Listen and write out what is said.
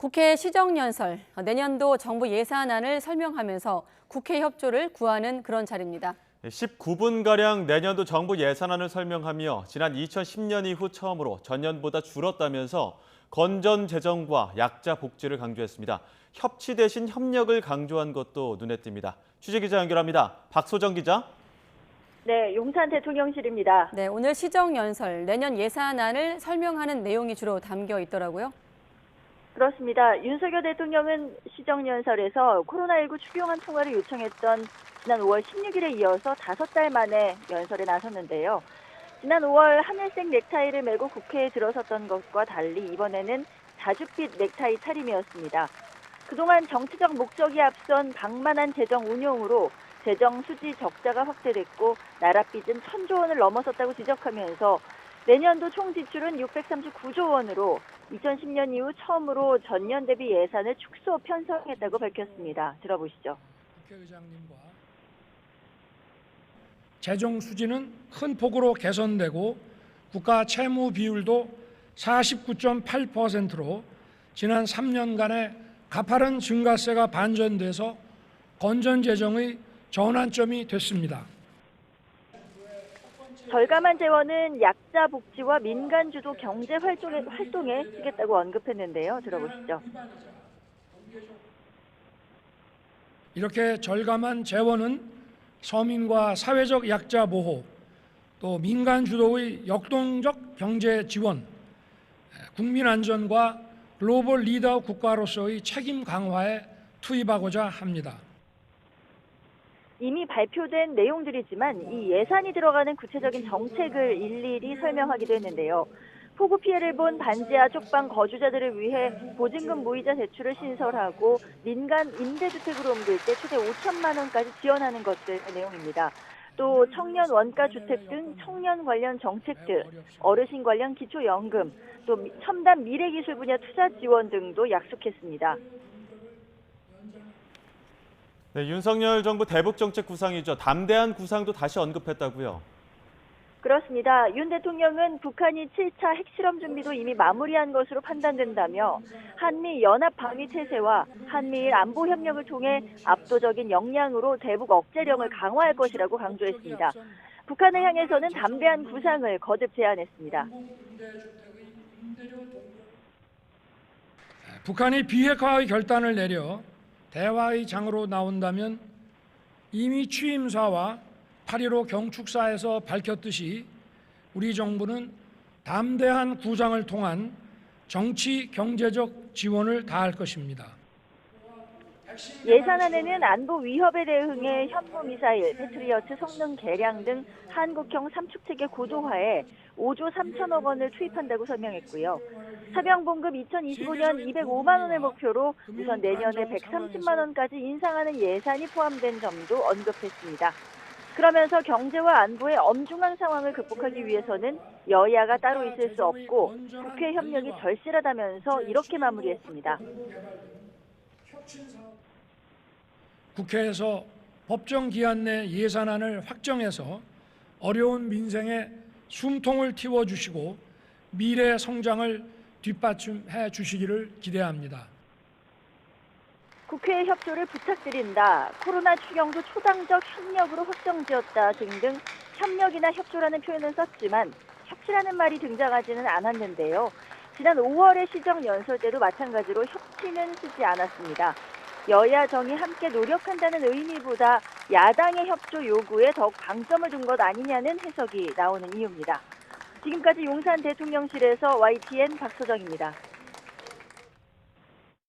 국회 시정연설, 내년도 정부 예산안을 설명하면서 국회 협조를 구하는 그런 자리입니다. 19분가량 내년도 정부 예산안을 설명하며 지난 2010년 이후 처음으로 전년보다 줄었다면서 건전 재정과 약자 복지를 강조했습니다. 협치 대신 협력을 강조한 것도 눈에 띕니다. 취재기자 연결합니다. 박소정 기자. 네, 용산 대통령실입니다. 네, 오늘 시정연설, 내년 예산안을 설명하는 내용이 주로 담겨 있더라고요. 그렇습니다. 윤석열 대통령은 시정연설에서 코로나19 추경안 통과를 요청했던 지난 5월 16일에 이어서 5달 만에 연설에 나섰는데요. 지난 5월 하늘색 넥타이를 메고 국회에 들어섰던 것과 달리 이번에는 자줏빛 넥타이 차림이었습니다. 그동안 정치적 목적이 앞선 방만한 재정 운용으로 재정 수지 적자가 확대됐고 나라 빚은 1,000조 원을 넘어섰다고 지적하면서 내년도 총 지출은 639조 원으로 2010년 이후 처음으로 전년 대비 예산을 축소 편성했다고 밝혔습니다. 들어보시죠. 국회의장님과 재정 수지는 큰 폭으로 개선되고 국가 채무 비율도 49.8%로 지난 3년간의 가파른 증가세가 반전돼서 건전 재정의 전환점이 됐습니다. 절감한 재원은 약자 복지와 민간 주도 경제 활동에 쓰겠다고 언급했는데요. 들어보시죠. 이렇게 절감한 재원은 서민과 사회적 약자 보호, 또 민간 주도의 역동적 경제 지원, 국민 안전과 글로벌 리더 국가로서의 책임 강화에 투입하고자 합니다. 이미 발표된 내용들이지만 이 예산이 들어가는 구체적인 정책을 일일이 설명하기도 했는데요. 폭우 피해를 본 반지하 쪽방 거주자들을 위해 보증금 무이자 대출을 신설하고 민간 임대주택으로 옮길 때 최대 5천만 원까지 지원하는 것들의 내용입니다. 또 청년 원가 주택 등 청년 관련 정책들, 어르신 관련 기초연금, 또 첨단 미래기술 분야 투자 지원 등도 약속했습니다. 네, 윤석열 정부 대북 정책 구상이죠. 담대한 구상도 다시 언급했다고요. 그렇습니다. 윤 대통령은 북한이 7차 핵실험 준비도 이미 마무리한 것으로 판단된다며 한미 연합 방위 태세와 한미일 안보 협력을 통해 압도적인 역량으로 대북 억제력을 강화할 것이라고 강조했습니다. 북한을 향해서는 담대한 구상을 거듭 제안했습니다. 북한이 비핵화의 결단을 내려 대화의 장으로 나온다면 이미 취임사와 8.15 경축사에서 밝혔듯이 우리 정부는 담대한 구상을 통한 정치, 경제적 지원을 다할 것입니다. 예산안에는 안보 위협에 대응해 현무미사일, 패트리어트 성능 개량 등 한국형 삼축체계 고도화에 5조 3천억 원을 투입한다고 설명했고요. 사병봉급 2025년 205만 원을 목표로 우선 내년에 130만 원까지 인상하는 예산이 포함된 점도 언급했습니다. 그러면서 경제와 안보의 엄중한 상황을 극복하기 위해서는 여야가 따로 있을 수 없고 국회 협력이 절실하다면서 이렇게 마무리했습니다. 국회에서 법정 기한 내 예산안을 확정해서 어려운 민생에 숨통을 틔워주시고 미래 성장을 뒷받침해 주시기를 기대합니다. 국회의 협조를 부탁드린다. 코로나 추경도 초당적 협력으로 확정지었다 등등 협력이나 협조라는 표현을 썼지만 협치라는 말이 등장하지는 않았는데요. 지난 5월의 시정연설 때도 마찬가지로 협치는 쓰지 않았습니다. 여야 정이 함께 노력한다는 의미보다 야당의 협조 요구에 더욱 방점을 둔 것 아니냐는 해석이 나오는 이유입니다. 지금까지 용산 대통령실에서 YTN 박소정입니다.